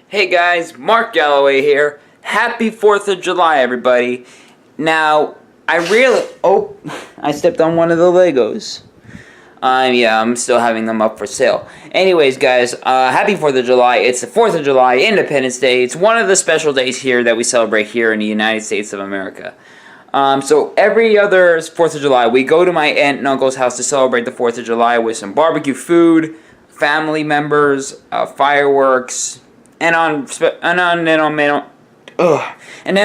Hey guys, Mark Galloway here. Happy 4th of July, everybody. Now, I stepped on one of the Legos. Yeah, I'm still having them up for sale. Anyways, guys, happy 4th of July. It's the 4th of July, Independence Day. It's one of the special days here that we celebrate here in the United States of America. So every other 4th of July, we go to my aunt and uncle's house to celebrate the 4th of July with some barbecue food, family members, fireworks, and then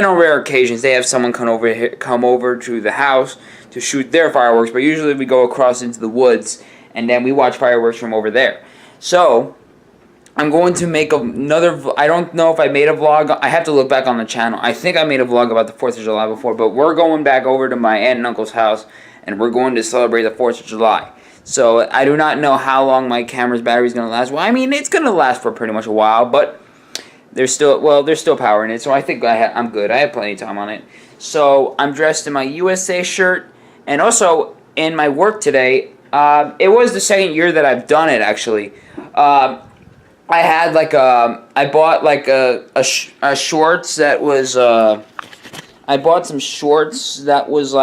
on rare occasions they have someone come over to the house to shoot their fireworks. But usually we go across into the woods and then we watch fireworks from over there. So I'm going to make another. I don't know if I made a vlog. I have to look back on the channel. I think I made a vlog about the 4th of July before, but we're going back over to my aunt and uncle's house and we're going to celebrate the 4th of July. So I do not know how long my camera's battery is going to last. Well, I mean, it's going to last for pretty much a while, but there's still power in it, so I think I'm good. I have plenty of time on it. So I'm dressed in my USA shirt, and also in my work today. It was the second year that I've done it, actually. I had I bought a shorts that was I bought some shorts that was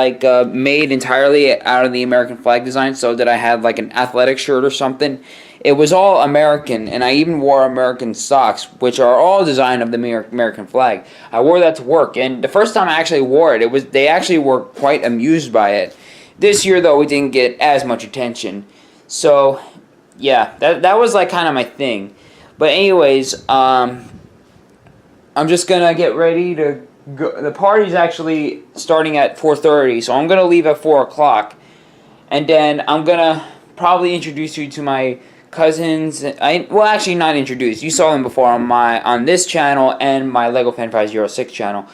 made entirely out of the American flag design, so that I had like an athletic shirt or something. It was all American, and I even wore American socks, which are all designed of the American flag. I wore that to work, and the first time I actually wore it, they actually were quite amused by it. This year, though, it didn't get as much attention. So, yeah, that was like kind of my thing. But anyways, I'm just gonna get ready to go. The party's actually starting at 4:30, so I'm gonna leave at 4 o'clock, and then I'm gonna probably introduce you to my cousins. Well, actually not introduce. You saw them before on this channel and my Lego Fan 506 channel.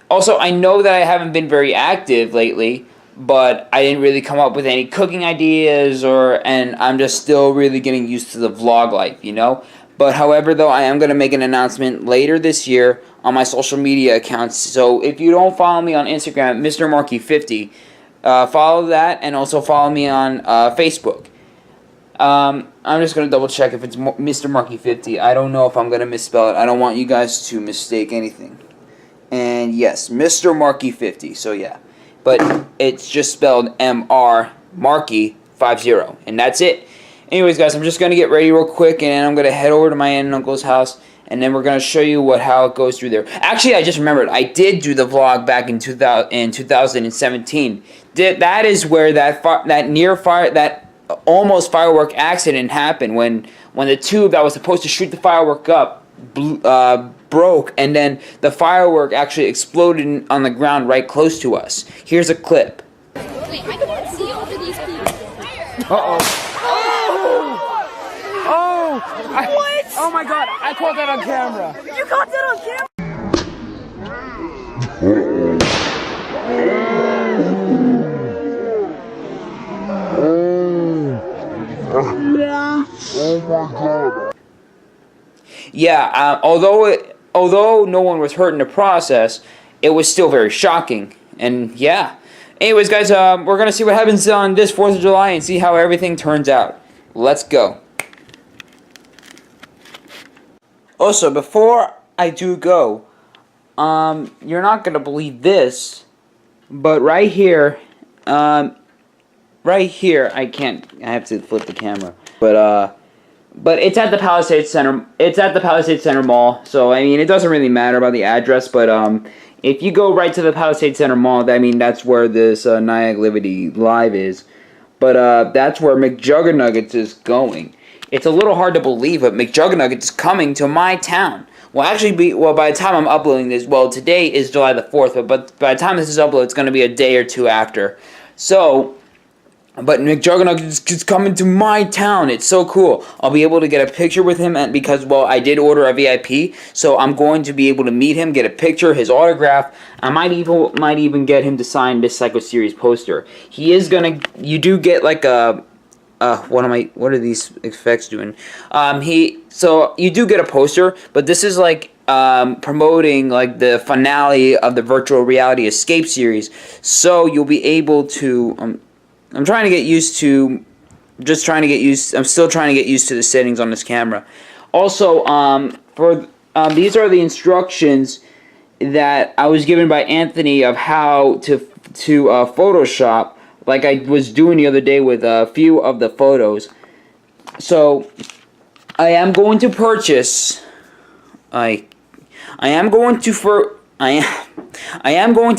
Also, I know that I haven't been very active lately, but I didn't really come up with any cooking ideas, and I'm just still really getting used to the vlog life, you know? But however, though, I am going to make an announcement later this year on my social media accounts. So if you don't follow me on Instagram, Mr. Marky50, follow that, and also follow me on Facebook. I'm just going to double check if it's Mr. Marky50. I don't know if I'm going to misspell it. I don't want you guys to mistake anything. And yes, Mr. Marky50. So yeah. But it's just spelled M-R Marky 50. And that's it. Anyways, guys, I'm just going to get ready real quick, and then I'm going to head over to my aunt and uncle's house, and then we're going to show you how it goes through there. Actually, I just remembered, I did do the vlog back in 2017. That is where that almost firework accident happened, when the tube that was supposed to shoot the firework up broke, and then the firework actually exploded on the ground right close to us. Here's a clip. Wait, I can't see over these people. Uh-oh. What? Oh my god, I caught that on camera. You caught that on camera? Yeah, although no one was hurt in the process, it was still very shocking. And yeah. Anyways, guys, we're going to see what happens on this 4th of July and see how everything turns out. Let's go. Also, before I do go, you're not going to believe this, but right here, I have to flip the camera, but it's at the Palisades Center. It's at the Palisades Center Mall. So I mean, it doesn't really matter about the address, but if you go right to the Palisades Center Mall, I mean, that's where this Niagara Live is. But that's where McJuggernuggets is going. It's a little hard to believe, but McJuggernuggets is coming to my town. Well, actually, by the time I'm uploading this, well, today is July the 4th, but by the time this is uploaded, it's going to be a day or two after. So, but McJuggernuggets is coming to my town. It's so cool. I'll be able to get a picture with him, and because, well, I did order a VIP, so I'm going to be able to meet him, get a picture, his autograph. I might even get him to sign this Psycho Series poster. He is gonna. You do get like a. What are these effects doing? So you do get a poster, but this is like promoting like the finale of the virtual reality escape series. So you'll be able to. I'm trying to get used to. I'm still trying to get used to the settings on this camera. Also, these are the instructions that I was given by Anthony of how to Photoshop, like I was doing the other day with a few of the photos. So I am going to purchase. I am going to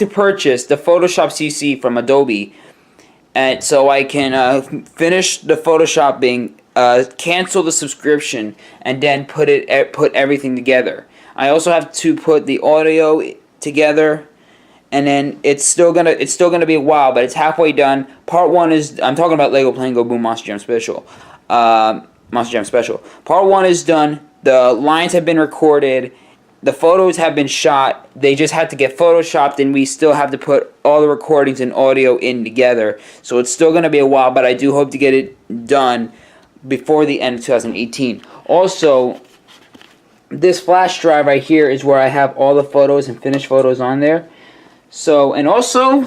purchase the Photoshop CC from Adobe, and so I can finish the photoshopping, cancel the subscription, and then put everything together. I also have to put the audio together, and then it's still gonna be a while, but it's halfway done. Part 1 is, I'm talking about Lego Playing Go Boom Monster Jam Special. Monster Jam Special. Part 1 is done. The lines have been recorded. The photos have been shot. They just had to get photoshopped, and we still have to put all the recordings and audio in together. So it's still going to be a while, but I do hope to get it done before the end of 2018. Also, this flash drive right here is where I have all the photos and finished photos on there. So, and also,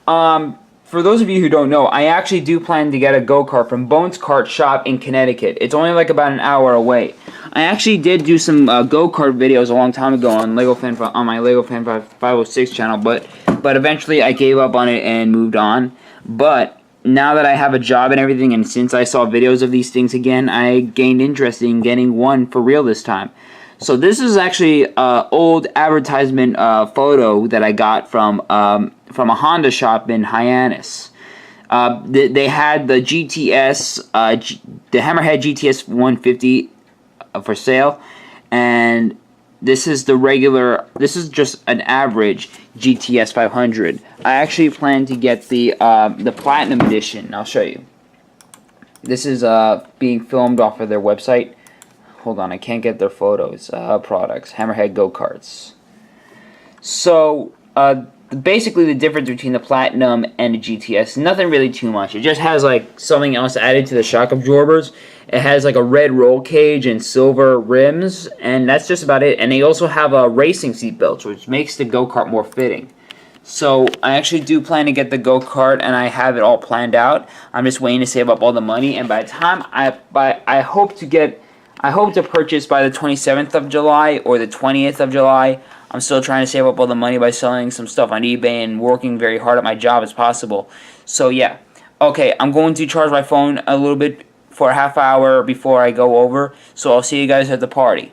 for those of you who don't know, I actually do plan to get a go-kart from Bones Kart Shop in Connecticut. It's only like about an hour away. I actually did do some go-kart videos a long time ago on my Lego Fan 506 channel, but eventually I gave up on it and moved on. But now that I have a job and everything, and since I saw videos of these things again, I gained interest in getting one for real this time. So this is actually an old advertisement photo that I got from a Honda shop in Hyannis. They had the GTS, the Hammerhead GTS 150 for sale, and this is the regular. This is just an average GTS 500. I actually plan to get the Platinum Edition. I'll show you. This is being filmed off of their website. Hold on, I can't get their photos. Products, Hammerhead Go-Karts. So, basically the difference between the Platinum and the GTS, nothing really too much. It just has like something else added to the shock absorbers. It has like a red roll cage and silver rims, and that's just about it. And they also have racing seat belts, which makes the go-kart more fitting. So I actually do plan to get the go-kart, and I have it all planned out. I'm just waiting to save up all the money, and by the time I hope to purchase by the 27th of July or the 20th of July. I'm still trying to save up all the money by selling some stuff on eBay and working very hard at my job as possible. So yeah. Okay, I'm going to charge my phone a little bit for a half hour before I go over. So I'll see you guys at the party.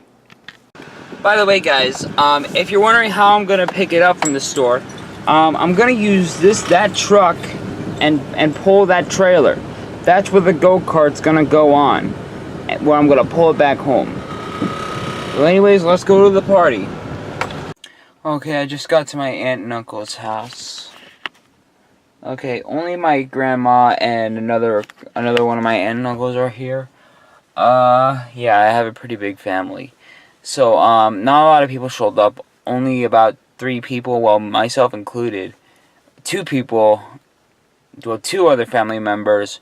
By the way, guys, if you're wondering how I'm going to pick it up from the store, I'm going to use that truck and pull that trailer. That's where the go-kart's going to go on, where I'm going to pull it back home. Well, anyways, let's go to the party. Okay, I just got to my aunt and uncle's house. Okay, only my grandma and another one of my aunt and uncles are here. Yeah, I have a pretty big family. So, not a lot of people showed up. Only about 3 people, well, myself included. 2 people, well, 2 other family members,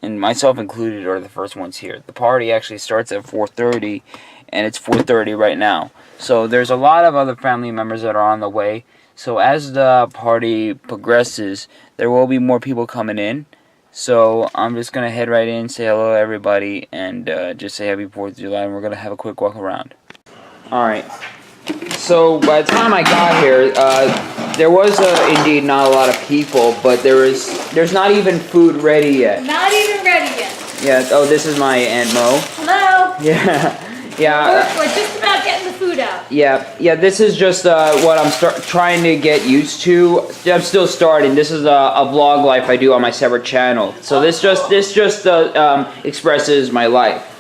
and myself included are the first ones here. The party actually starts at 4:30, and it's 4:30 right now. So there's a lot of other family members that are on the way. So as the party progresses, there will be more people coming in. So I'm just going to head right in, say hello to everybody, and just say happy 4th of July, and we're going to have a quick walk around. Alright. So by the time I got here, there was indeed not a lot of people, but there's not even food ready yet. Not even ready yet. Yeah, oh, this is my Aunt Mo. Hello. Yeah. Yeah. We're just about getting the food out. Yeah. This is just what I'm trying to get used to. I'm still starting. This is a vlog life I do on my separate channel. So this just expresses my life.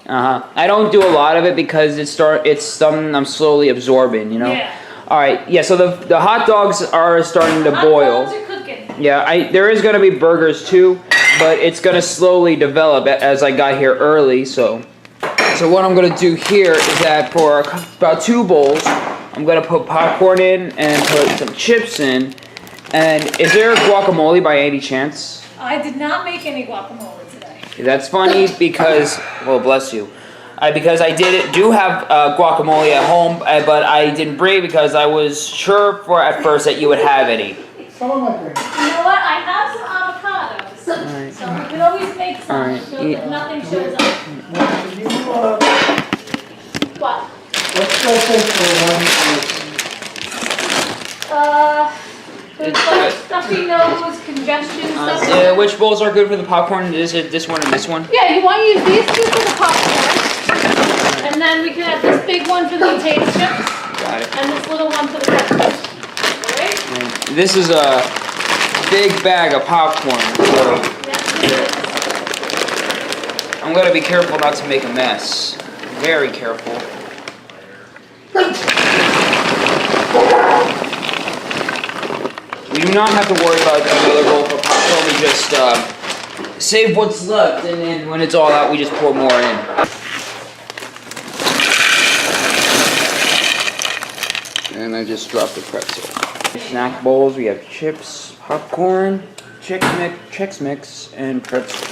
I don't do a lot of it because it's something I'm slowly absorbing. You know. Yeah. All right. Yeah. So the hot dogs are starting to boil. Hot dogs are cooking. Yeah. There is gonna be burgers too, but it's gonna slowly develop as I got here early. So what I'm going to do here is that for about 2 bowls, I'm going to put popcorn in and put some chips in. And is there guacamole by any chance? I did not make any guacamole today. That's funny because, well, bless you. Because I do have guacamole at home, but I didn't bring it because I was sure at first that you would have any. You know what? I have some avocados. Right. So we can always make some Right. so that nothing shows up. What? What's the for one There's like stuffy nose, congestion, stuff. Which bowls are good for the popcorn? Is it this one and this one? Yeah, you want to use these two for the popcorn. And then we can have this big one for the potato chips. Got it. And this little one for the pretzels. Alright? This is a big bag of popcorn, so I'm gonna be careful not to make a mess. Very careful. We do not have to worry about another bowl for popcorn. We just save what's left, and then when it's all out, we just pour more in. And I just dropped the pretzel. Snack bowls, we have chips, popcorn, Chex Mix, and pretzels.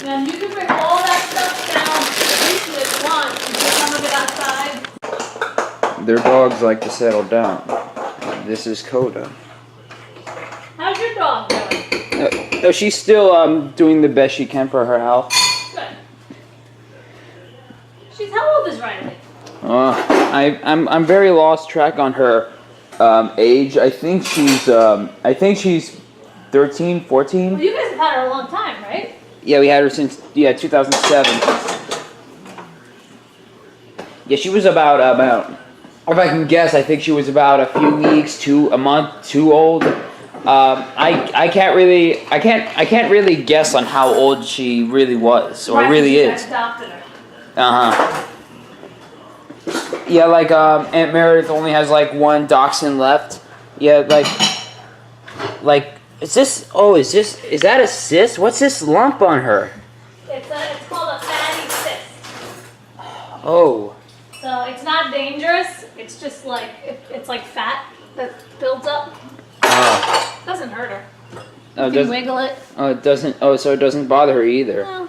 And you can bring all that stuff down into it once and put some of it outside. Their dogs like to settle down. This is Coda. How's your dog doing? She's still doing the best she can for her health. Good. How old is Riley? I'm very lost track on her age. I think she's 13, 14. Well, you guys have had her a long time, right? Yeah, we had her since 2007. Yeah, she was about if I can guess, I think she was about a few weeks to a month too old. I can't really guess on how old she really was or Right, really you is. guys adopted her. Yeah, like Aunt Meredith only has like one dachshund left. Yeah, like is that a cyst? What's this lump on her? It's called a fatty cyst. Oh. So it's not dangerous. It's just like it's like fat that builds up. Doesn't hurt her. Oh, You can wiggle it. Oh, it doesn't. Oh, so it doesn't bother her either. No.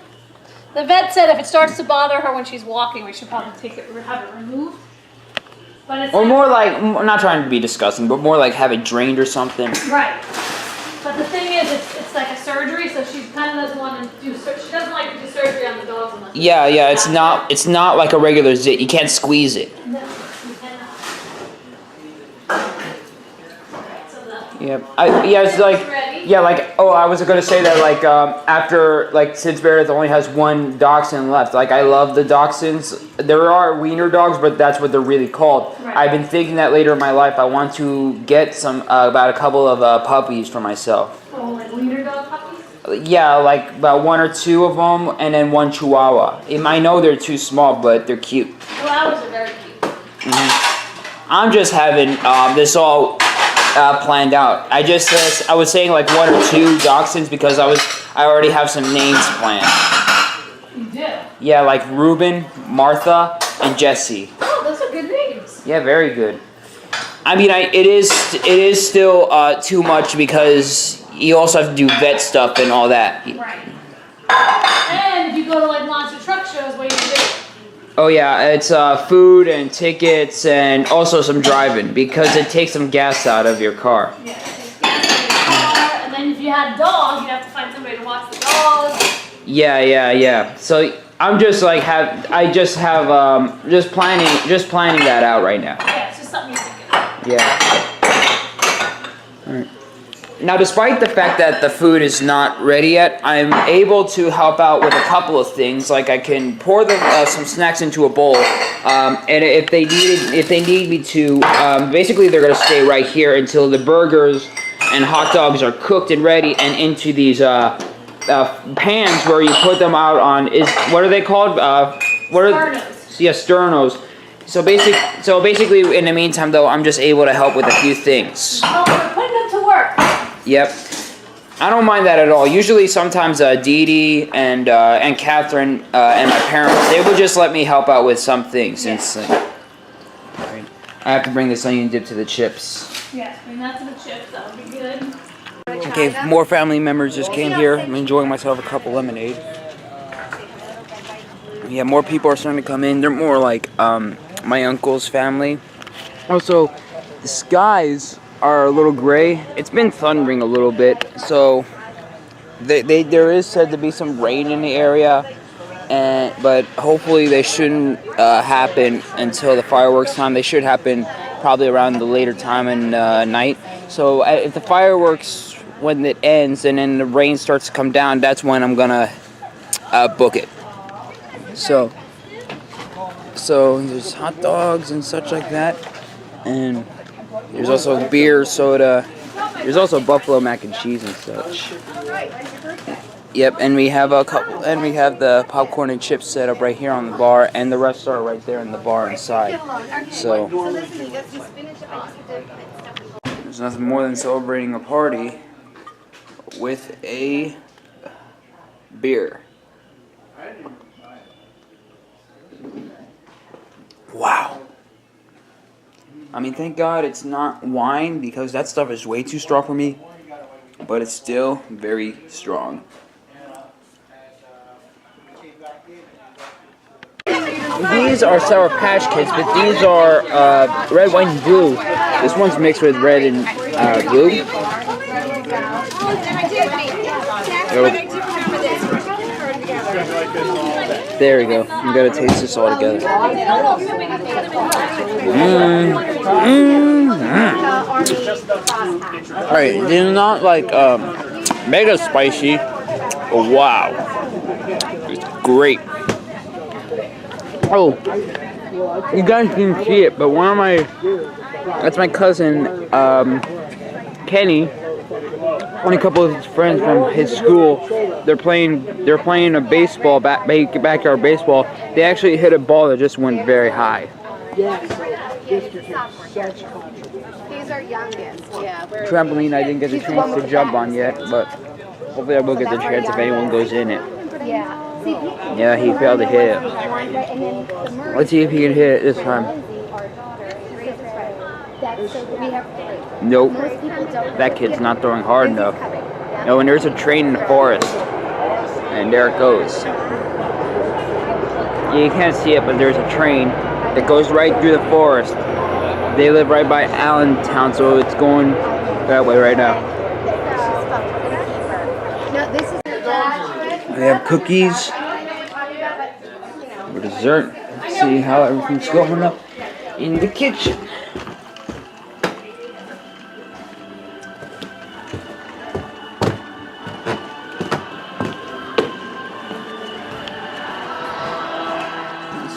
The vet said if it starts to bother her when she's walking, we should probably have it removed. But it's Or more like, I'm not trying to be disgusting, but more like have it drained or something. right. But the thing is, it's like a surgery, so she kind of doesn't want to do. She doesn't like to do surgery on the dogs unless. Yeah, it's not like a regular zit. You can't squeeze it. No, you cannot. So It's like, I was gonna say that since Meredith only has one dachshund left, like I love the dachshunds. There are wiener dogs, but that's what they're really called. Right. I've been thinking that later in my life I want to get about a couple of puppies for myself. Oh, like wiener dog puppies? Yeah, like about one or two of them, and then one Chihuahua. I know they're too small, but they're cute. Chihuahuas are very cute. I'm just having this all planned out. I was saying like one or two dachshunds because I already have some names planned. You do? Yeah, like Ruben, Martha, and Jesse. Oh, those are good names. Yeah, very good. I mean, it is still too much because you also have to do vet stuff and all that. Right. And if you go to like monster truck shows, what do you do? Oh yeah, it's food and tickets and also some driving because it takes some gas out of your car. Yeah, it takes gas out of your car, and then if you had a dog, you'd have to find somebody to watch the dog. Yeah. So I'm just like just planning that out right now. Yeah, it's just something you're thinking of. Yeah. All right. Now, despite the fact that the food is not ready yet, I'm able to help out with a couple of things. Like I can pour some snacks into a bowl, and if they need me to, basically they're gonna stay right here until the burgers and hot dogs are cooked and ready, and into these pans where you put them out on what are they called? Sternos. Yeah, sternos. So basically, in the meantime, though, I'm just able to help with a few things. Oh, we're putting them to work. Yep. I don't mind that at all. Usually, sometimes Dee Dee and Catherine and my parents, they would just let me help out with some things. Since I have to bring this onion dip to the chips. Yes, bring that to the chips. That would be good. Okay, more family members just came here. I'm enjoying myself a cup of lemonade. Yeah, more people are starting to come in. They're more like my uncle's family. Also, the skies are a little gray. It's been thundering a little bit, so there is said to be some rain in the area. but hopefully they shouldn't happen until the fireworks time. They should happen probably around the later time in night. So if the fireworks, when it ends and then the rain starts to come down, that's when I'm gonna book it. So there's hot dogs and such like that, and there's also beer, soda. There's also buffalo mac and cheese and such. Yep, and we have a couple, and we have the popcorn and chips set up right here on the bar, and the rest are right there in the bar inside. So there's nothing more than celebrating a party with a beer. Wow. I mean, thank God it's not wine, because that stuff is way too strong for me, but it's still very strong. These are Sour Patch Kids, but these are red, white, and blue. This one's mixed with red and blue. There we go. You gotta taste this all together. Alright, they're not like mega spicy, but wow. It's great. Oh, you guys didn't see it, but that's my cousin, Kenny, and a couple of his friends from his school. They're playing a baseball, backyard baseball. They actually hit a ball that just went very high. He's our youngest. Yeah. Trampoline I didn't get the chance to jump on yet, but hopefully I will get the chance if anyone goes in it. Yeah. Yeah, he failed to hit it. Let's see if he can hit it this time. Nope. That kid's not throwing hard enough. No, and there's a train in the forest. And there it goes. You can't see it, but there's a train that goes right through the forest. They live right by Allentown, so it's going that way right now. They have cookies for dessert. Let's see how everything's going up in the kitchen.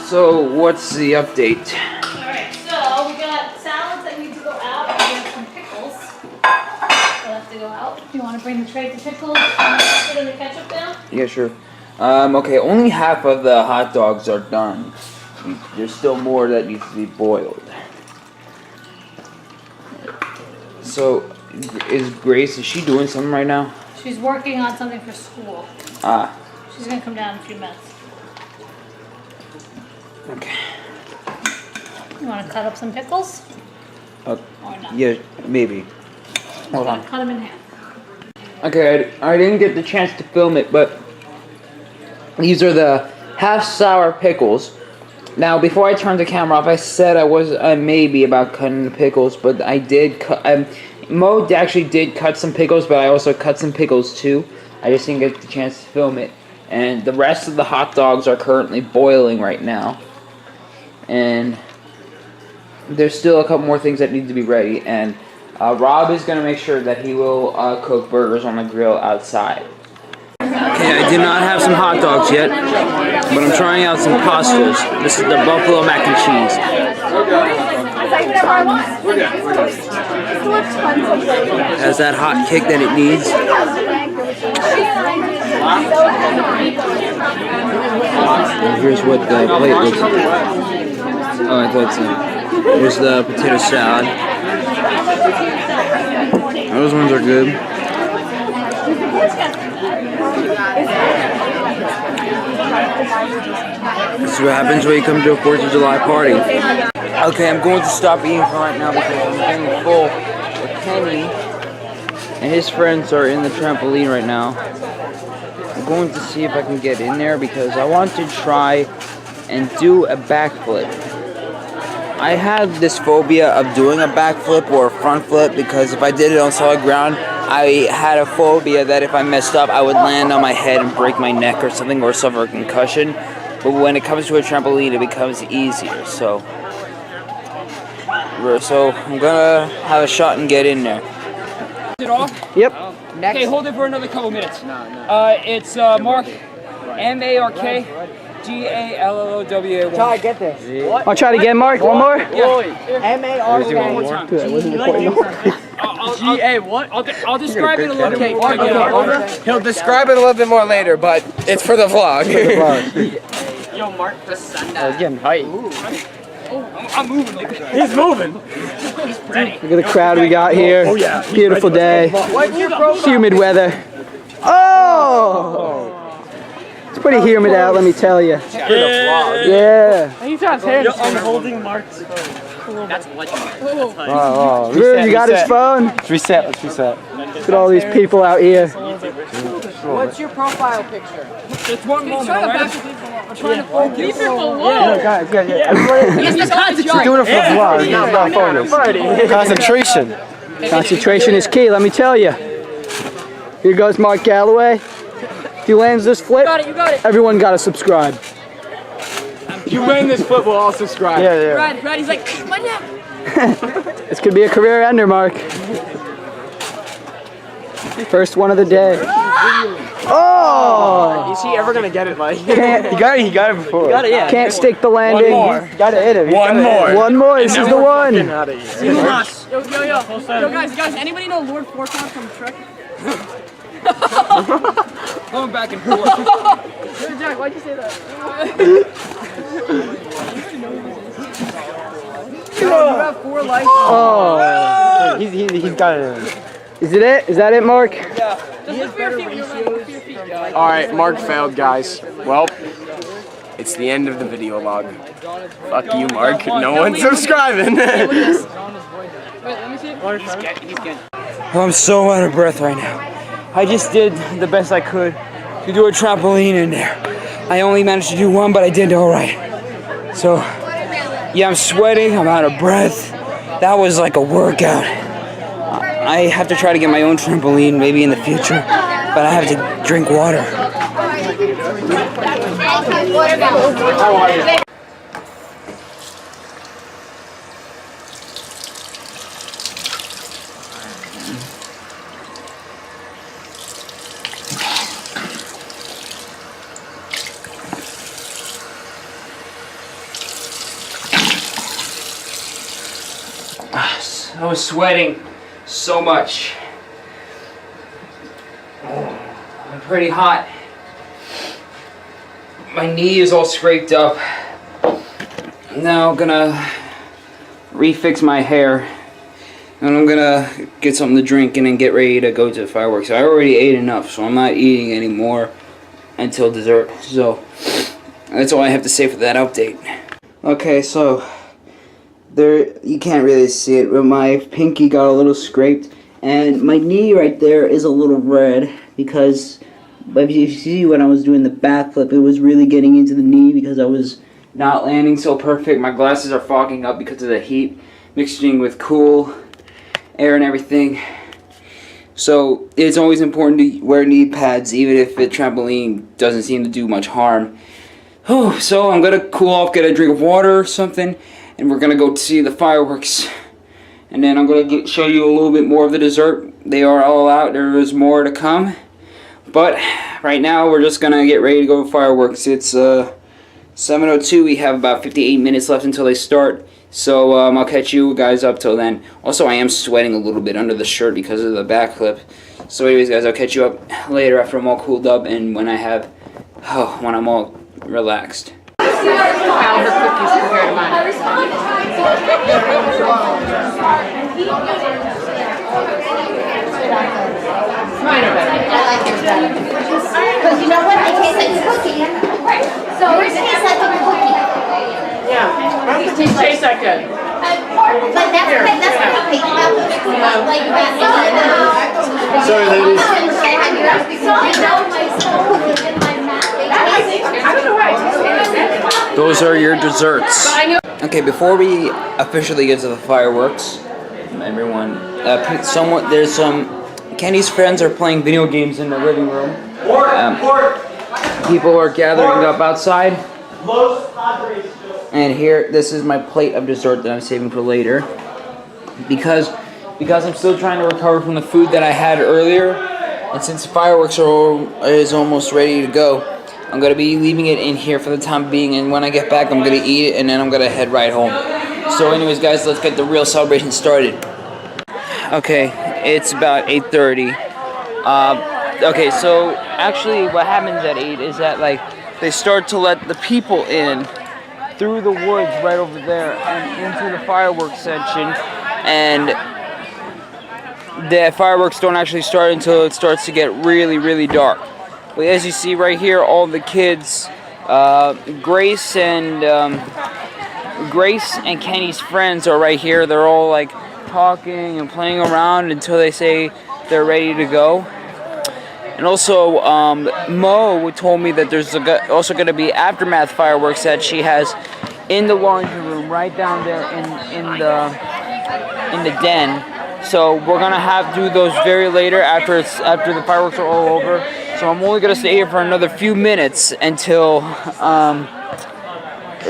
So, what's the update? Alright, so we got salads that need to go out, and we have some pickles that have to go out. Do you want to bring the tray to pickles and put in the ketchup down? Yeah, sure. Okay, only half of the hot dogs are done. There's still more that needs to be boiled. So, is she doing something right now? She's working on something for school. Ah. She's going to come down in a few minutes. Okay. You want to cut up some pickles? Or not? Yeah, maybe. Hold on. Cut them in half. Okay, I didn't get the chance to film it, but these are the half sour pickles. Now, before I turned the camera off, I said I was maybe about cutting the pickles, but I did cut. Mo actually did cut some pickles, but I also cut some pickles too. I just didn't get the chance to film it. And the rest of the hot dogs are currently boiling right now. And there's still a couple more things that need to be ready. And Rob is going to make sure that he will cook burgers on the grill outside. Okay, I did not have some hot dogs yet, but I'm trying out some pastas. This is the buffalo mac and cheese. Has that hot kick that it needs. And here's what the plate looks like. Oh, I thought so. Here's the potato salad. Those ones are good. This is what happens when you come to a 4th of July party. Okay, I'm going to stop eating for right now because I'm getting full. But Kenny and his friends are in the trampoline right now. I'm going to see if I can get in there because I want to try and do a backflip. I had this phobia of doing a backflip or a front flip because if I did it on solid ground, I had a phobia that if I messed up, I would land on my head and break my neck or something, or suffer a concussion. But when it comes to a trampoline, it becomes easier. So I'm gonna have a shot and get in there. It off? Yep. Okay, hold it for another couple minutes. It's Mark, M-A-R-K-G-A-L-L-O-W-A-Y. Try to get this. I'll try it again, Mark. One more. M-A-R-K. G-A what? I'll describe it a little bit more. He'll describe it a little bit more later, but it's for the vlog. Yo, Mark, the sun. It's getting hype. I'm moving. He's moving. Look at the crowd we got here. Oh yeah. Beautiful day. Humid weather. Oh! It's pretty humid out, let me tell you. Yeah. I'm holding Mark's phone. That's legendary. Oh, Drew, you got his phone? Let's reset. Look at all these people out here. What's your profile picture? It's one moment, alright? I'm trying to focus. Leave it below. Guys. He's concentrating. Doing it for vlog, not focus. Concentration. Concentration is key, let me tell you. Here goes Mark Galloway. If he lands this flip, You got it. everyone gotta subscribe. If you win this flip, we'll all subscribe. Yeah. Brad, he's like, my neck. This could be a career ender, Mark. First one of the day. Oh! Is he ever gonna get it, like? He got it before. yeah. Can't stick the landing. more. Gotta hit him. One more. One more. This is the one. Yo, guys, anybody know Lord Forecon from Trek? Going back and forth. Jack, why'd you say that? You have 4 lives. Oh! He's got it. Is it it? Is that it, Mark? Just look for your feet. All right, Mark failed, guys. Well, it's the end of the video log. Fuck you, Mark. No one's subscribing. Wait, let me see. He's getting. I'm so out of breath right now. I just did the best I could to do a trampoline in there. I only managed to do one, but I did all right. So, yeah, I'm sweating. I'm out of breath. That was like a workout. I have to try to get my own trampoline maybe in the future, but I have to drink water. I was sweating so much. I'm pretty hot. My knee is all scraped up. Now I'm gonna refix my hair. And I'm gonna get something to drink and then get ready to go to the fireworks. I already ate enough, so I'm not eating anymore until dessert. So that's all I have to say for that update. Okay, so there, you can't really see it, but my pinky got a little scraped, and my knee right there is a little red because if you see when I was doing the backflip, it was really getting into the knee because I was not landing so perfect. My glasses are fogging up because of the heat mixing with cool air and everything. So it's always important to wear knee pads even if the trampoline doesn't seem to do much harm. So I'm gonna cool off, get a drink of water or something, and we're gonna go see the fireworks. And then I'm gonna show you a little bit more of the dessert. They are all out. There is more to come. But right now we're just gonna get ready to go to fireworks. It's 7:02. We have about 58 minutes left until they start. So I'll catch you guys up till then. Also, I am sweating a little bit under the shirt because of the backflip. So anyways, guys, I'll catch you up later after I'm all cooled up and when when I'm all relaxed. Because you know what? It tastes like a cookie. So it tastes like a cookie. Yeah, it tastes that good. But that's what I hate about those like Sorry, ladies. Those are your desserts. Okay, before we officially get to the fireworks, everyone, there's some Kenny's friends are playing video games in the living room. People are gathering up outside. And here, this is my plate of dessert that I'm saving for later. Because I'm still trying to recover from the food that I had earlier. And since the fireworks is almost ready to go, I'm going to be leaving it in here for the time being. And when I get back, I'm going to eat it and then I'm going to head right home. So anyways, guys, let's get the real celebration started. Okay, it's about 8:30. Okay, so actually what happens at 8 is that like they start to let the people in through the woods right over there and into the fireworks section, and the fireworks don't actually start until it starts to get really, really dark. But as you see right here, all the kids, Grace and Kenny's friends are right here. They're all like talking and playing around until they say they're ready to go. And also, Mo told me that there's also going to be aftermath fireworks that she has in the laundry room, right down there in the den. So we're gonna have to do those very later after the fireworks are all over. So I'm only gonna stay here for another few minutes until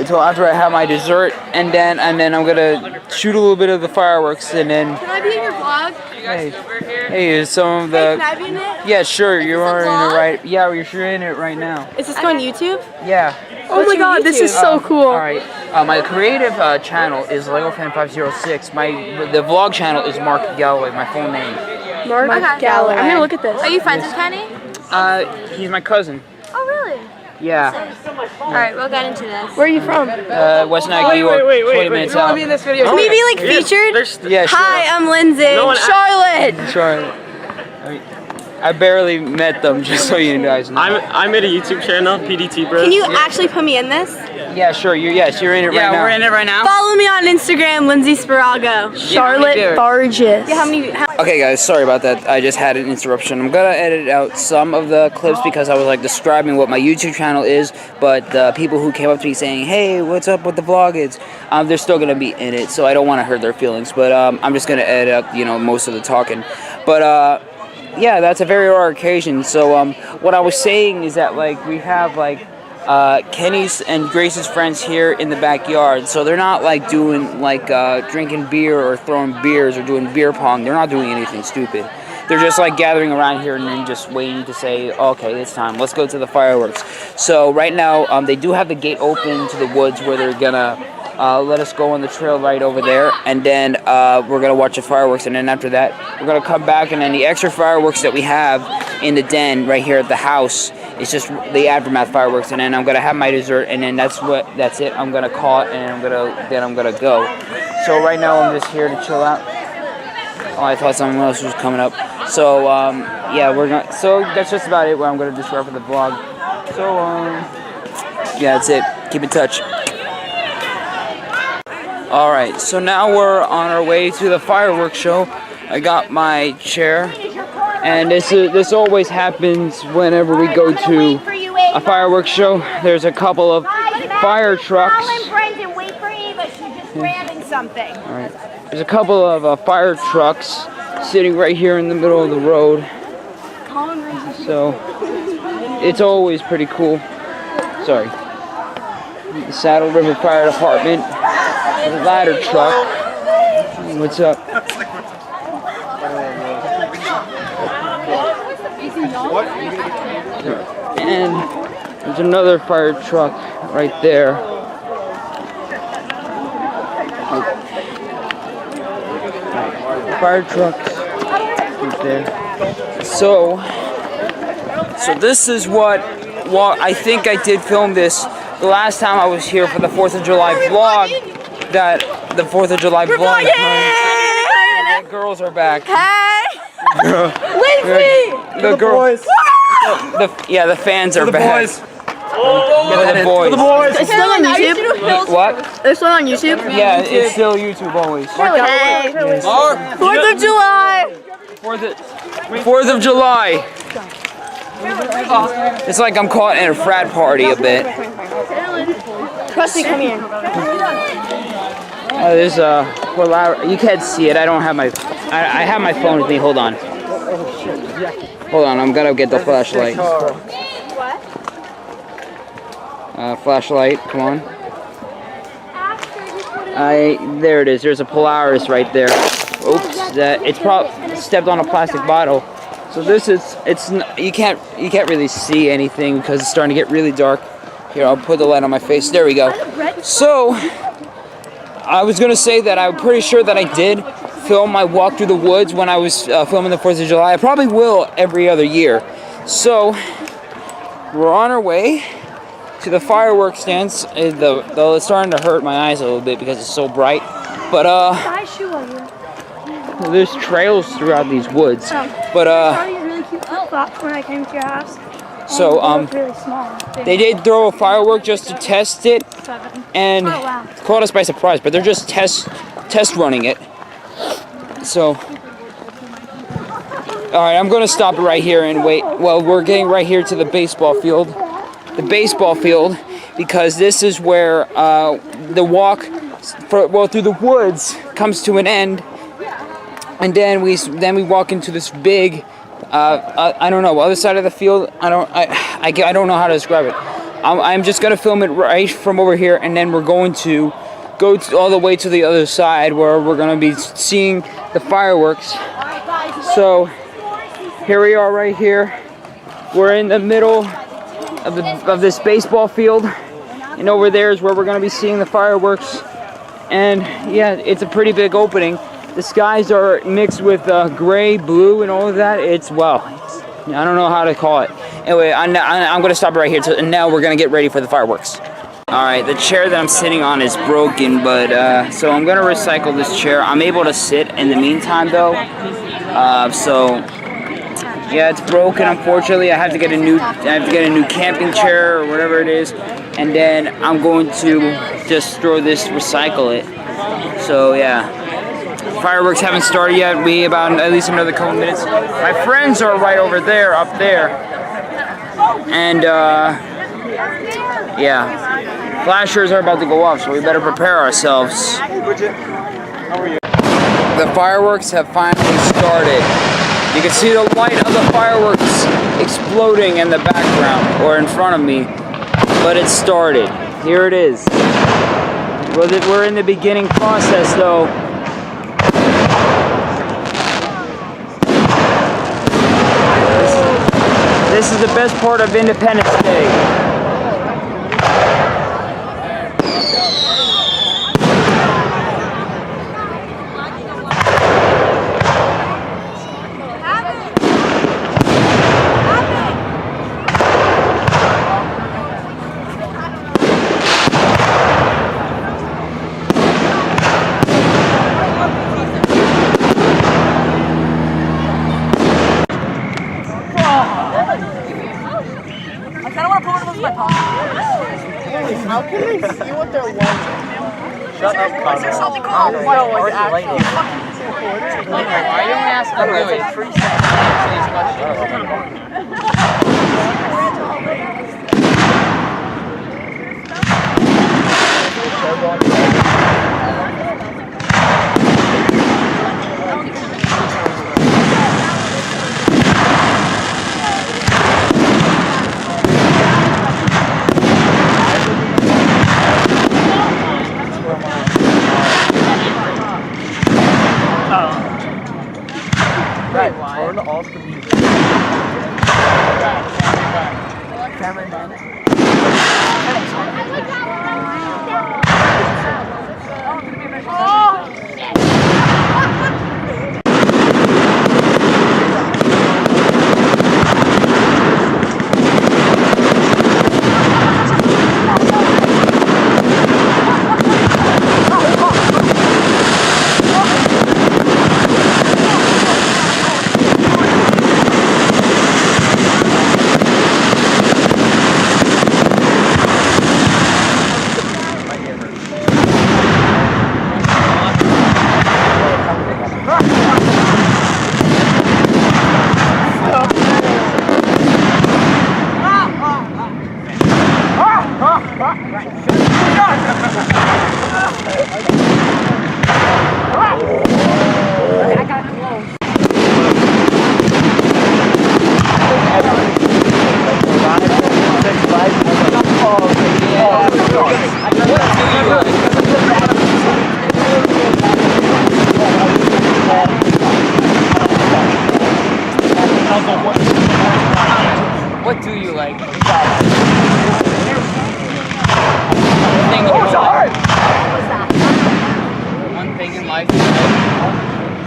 after I have my dessert, and then I'm gonna shoot a little bit of the fireworks, and then. Can I be in your vlog? Hey, some of the. Can I be in it? Yeah, sure. You are in it right. Yeah, you're sure in it right now. Is this on YouTube? Yeah. Oh my god, this is so cool. All right. My creative channel is LegoFan506. The vlog channel is Mark Galloway, my full name. Mark Galloway. I'm gonna look at this. Are you friends with Kenny? He's my cousin. Oh really? Yeah. Alright, we'll get into this. Where are you from? West Nyack, New York. 20 minutes out. in this video? Can we be like featured? Yeah, sure. Hi, I'm Lindsay. Charlotte. Charlotte. I barely met them, just so you guys know. I made a YouTube channel, PDT Bros. Can you actually put me in this? Yeah, sure. You're in it right now. Yeah, we're in it right now. Follow me on Instagram, Lindsay Sparago. Charlotte Barges. Yeah, Okay, guys, sorry about that. I just had an interruption. I'm gonna edit out some of the clips because I was like describing what my YouTube channel is, but the people who came up to me saying, "Hey, what's up with the vlog?" They're still gonna be in it, so I don't want to hurt their feelings. But I'm just gonna edit out, most of the talking. But yeah, that's a very rare occasion. So what I was saying is that like we have like Kenny's and Grace's friends here in the backyard. So they're not like doing like drinking beer or throwing beers or doing beer pong. They're not doing anything stupid. They're just like gathering around here and then just waiting to say, okay, it's time. Let's go to the fireworks. So right now they do have the gate open to the woods where they're gonna let us go on the trail right over there, and then we're gonna watch the fireworks, and then after that we're gonna come back, and then the extra fireworks that we have in the den right here at the house is just the aftermath fireworks, and then I'm gonna have my dessert, and then that's it. I'm gonna call it, and then I'm gonna go. So right now I'm just here to chill out. Oh, I thought someone else was coming up. So yeah, so that's just about it. What I'm gonna describe for the vlog. So yeah, that's it. Keep in touch. Alright, so now we're on our way to the fireworks show. I got my chair, and this always happens whenever we go to a fireworks show. There's a couple of fire trucks. Alright, there's a couple of fire trucks sitting right here in the middle of the road. So, it's always pretty cool. Sorry. The Saddle River Fire Department. The ladder truck. What's up? And there's another fire truck right there. Fire trucks right there. So this is what I think I did film this the last time I was here for the 4th of July vlog. The 4th of July vlog. The girls are back. Hey! Lindsay! The girls. The fans are back. The boys. It's still on YouTube? What? It's still on YouTube? Yeah, it's still YouTube always. Hey! 4th of July! 4th of July. It's like I'm caught in a frat party a bit. Trust me, come here. There's you can't see it. I don't have my I have my phone with me. Hold on. Hold on, I'm gonna get the flashlight. Flashlight, come on. There it is. There's a Polaris right there. Oops, it's probably stepped on a plastic bottle. So you can't really see anything because it's starting to get really dark. Here, I'll put the light on my face. There we go. So, I was gonna say that I'm pretty sure that I did film my walk through the woods when I was filming the 4th of July. I probably will every other year. So, we're on our way to the fireworks stands. Though it's starting to hurt my eyes a little bit because it's so bright. But there's trails throughout these woods. But really cute spots when I came to your house. So Really small. they did throw a firework just to test it, and it caught us by surprise. But they're just test running it. So, all right, I'm gonna stop it right here and wait. Well, we're getting right here to the baseball field. Because this is where the walk through the woods comes to an end, and then we walk into this big I don't know, other side of the field. I don't know how to describe it. I'm just gonna film it right from over here, and then we're going to go all the way to the other side where we're gonna be seeing the fireworks. So here we are right here. We're in the middle of this baseball field, and over there is where we're going to be seeing the fireworks. And yeah, it's a pretty big opening. The skies are mixed with gray, blue, and all of that. I don't know how to call it. Anyway, I'm going to stop right here, and now we're going to get ready for the fireworks. All right, the chair that I'm sitting on is broken, but so I'm going to recycle this chair. I'm able to sit in the meantime, though. Yeah, it's broken. Unfortunately, I have to get a new camping chair or whatever it is, and then I'm going to just recycle it. So yeah, fireworks haven't started yet. We about at least another couple minutes. My friends are right over there, up there, and yeah, flashers are about to go off, so we better prepare ourselves. The fireworks have finally started. You can see the light of the fireworks exploding in the background, or in front of me, but it started. Here it is. We're in the beginning process, though. This is the best part of Independence Day. How can they see what they're watching? Shut up, Connor. Is there something called what? Why don't you ask them? It's like 3 Turn off the music. Camera done.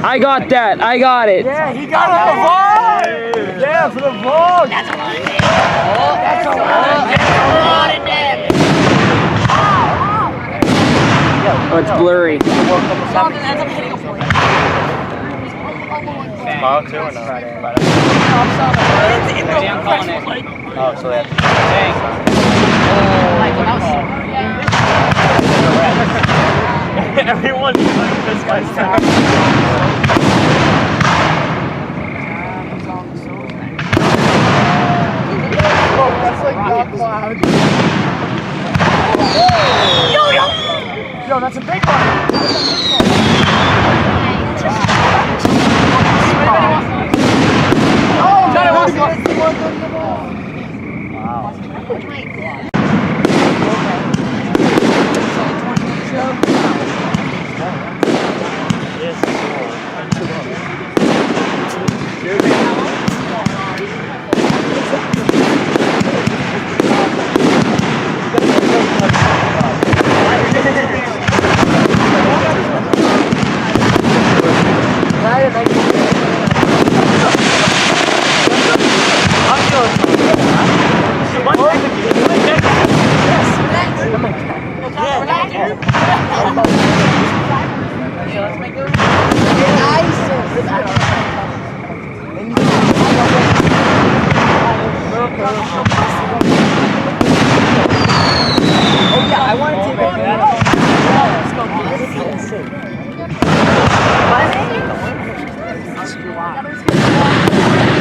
I got that. I got it. Yeah, he got it for the vlog. Yeah, for the vlog. That's a lot. That's a lot in there. Oh, it's blurry. Something ends up hitting a point. Tomorrow too or no? It's in the press plate. Oh, so that's everyone's like this guy's time. That's like dark cloud. Yo, that's a big one. Oh, Johnny wants to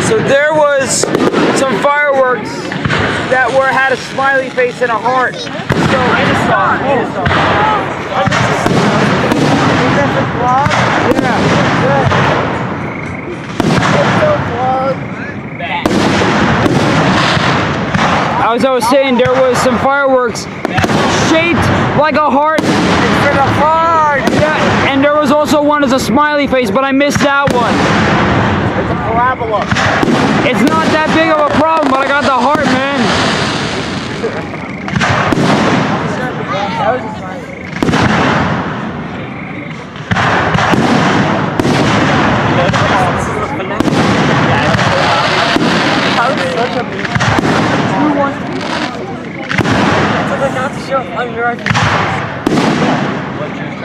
So there was some fireworks that had a smiley face and a heart. As I was saying, there was some fireworks shaped like a heart. Yeah, and there was also one as a smiley face, but I missed that one. It's a parabola. It's not that big of a problem, but I got the heart, man.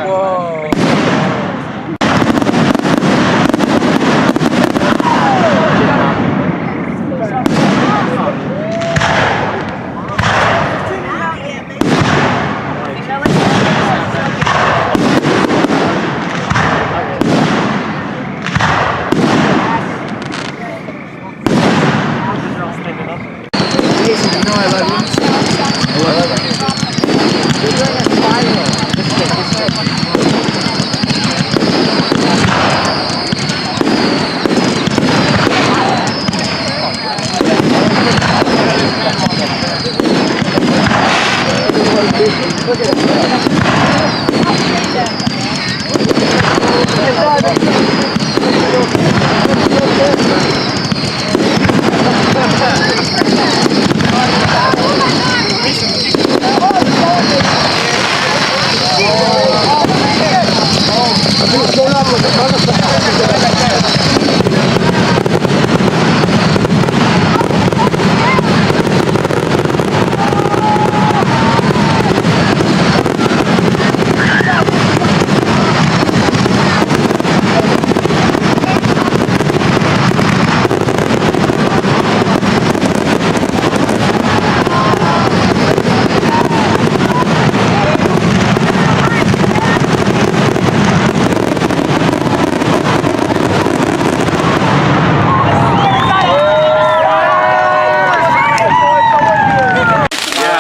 Whoa.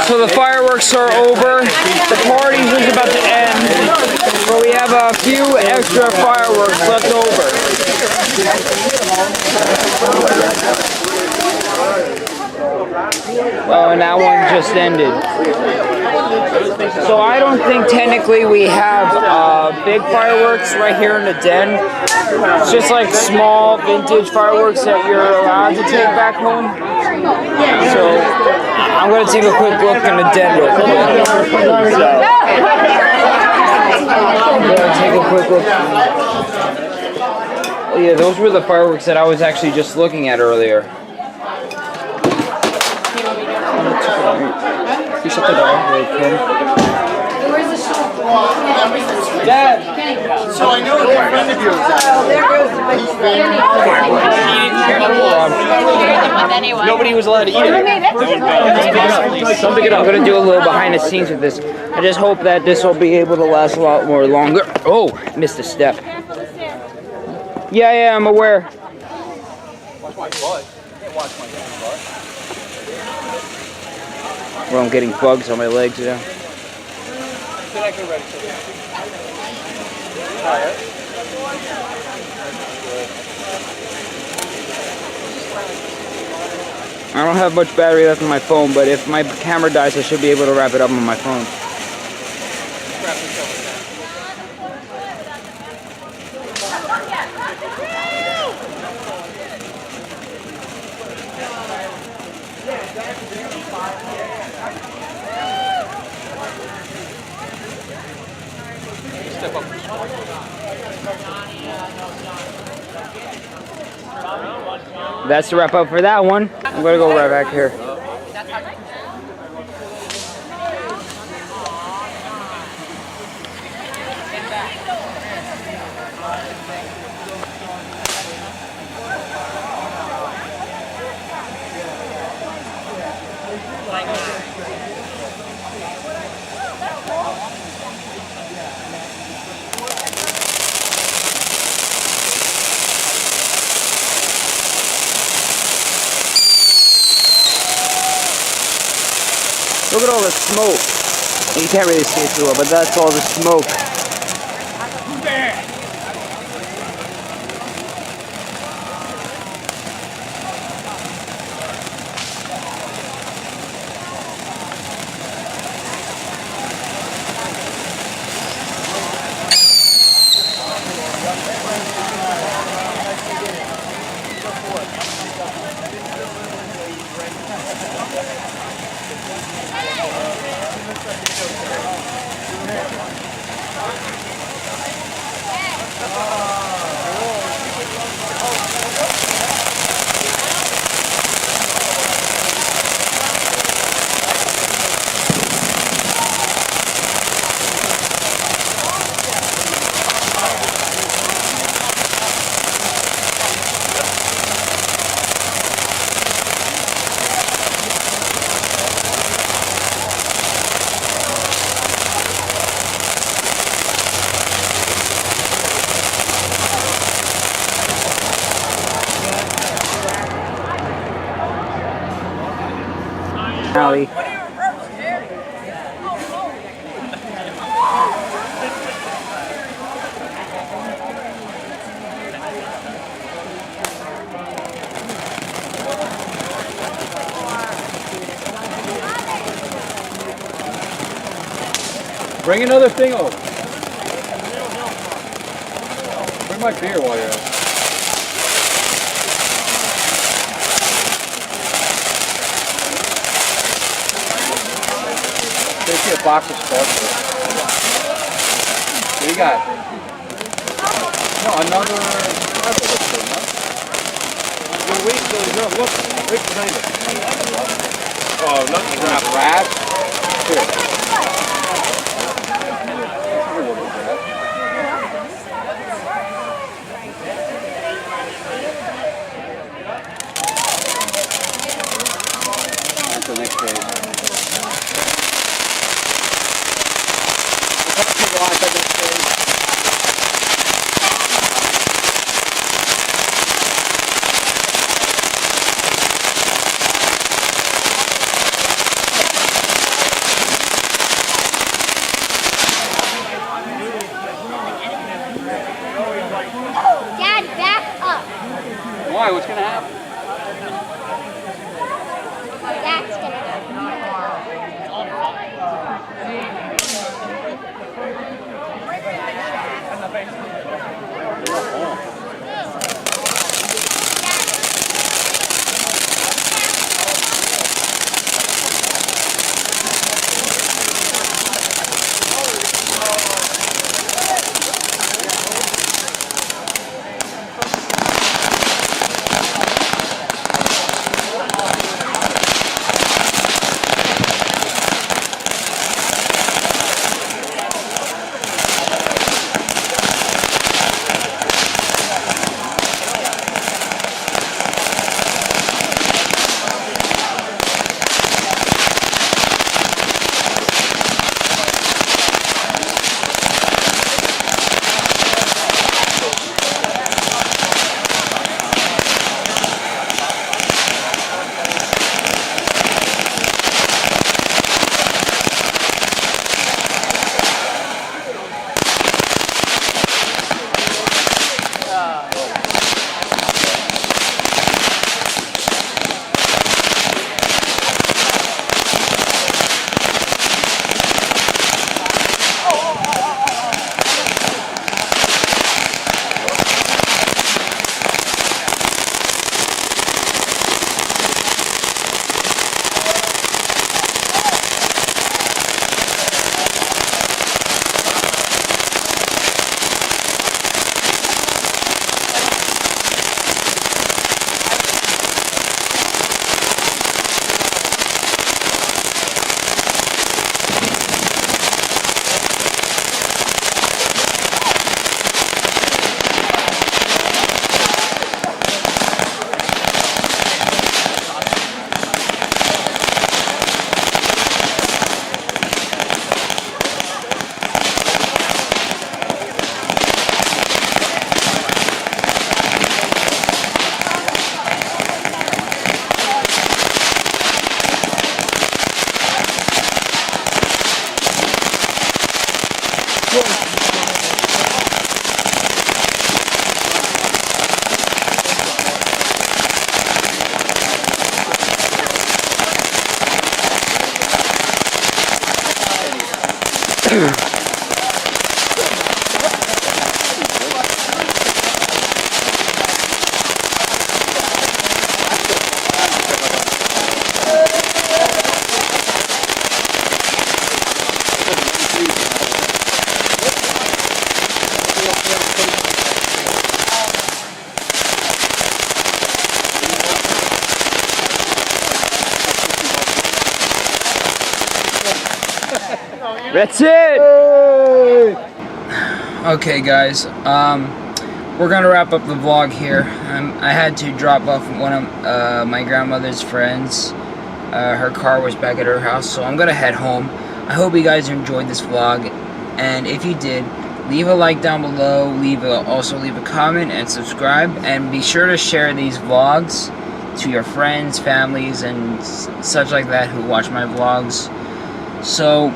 So the fireworks are over. The party is about to end, but we have a few extra fireworks left over. Oh, and that one just ended. So I don't think technically we have big fireworks right here in the den. It's just like small vintage fireworks that you're allowed to take back home. So I'm going to take a quick look in the den real quick. I'm going to take a quick look. yeah, those were the fireworks that I was actually just looking at earlier. You shut the door. Where's the show? Dad! So I know a friend of yours. Nobody was allowed to eat it. I'm gonna do a little behind the scenes with this. I just hope that this will be able to last a lot more longer. Oh, missed a step. Yeah, I'm aware. Watch my butt. Can't watch my butt. Well, I'm getting bugs on my legs, yeah. Then I can ready. I don't have much battery left on my phone, but if my camera dies, I should be able to wrap it up on my phone. That's the wrap up for that one. I'm gonna go right back here. Look at all the smoke. You can't really see it too well, but that's all the smoke. Alley. Bring another thing over. Bring my beer while you're out. Take you a box of sparkles. What do you got? No, another. Wait, look, right behind it. Oh, nothing. Not wrapped. Here. That's the next page. Dad, back up. Why? What's gonna happen? That's gonna happen. That's it! Okay guys, we're gonna wrap up the vlog here. I had to drop off one of my grandmother's friends. Her car was back at her house, so I'm gonna head home. I hope you guys enjoyed this vlog, and if you did, leave a like down below, also leave a comment and subscribe, and be sure to share these vlogs to your friends, families, and such like that who watch my vlogs. So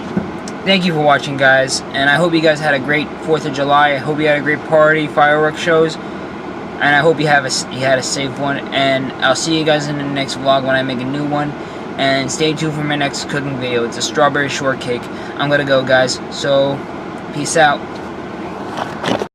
thank you for watching, guys, and I hope you guys had a great 4th of July. I hope you had a great party, fireworks shows, and I hope you had a safe one. And I'll see you guys in the next vlog when I make a new one. And stay tuned for my next cooking video. It's a strawberry shortcake. I'm gonna go, guys. So peace out.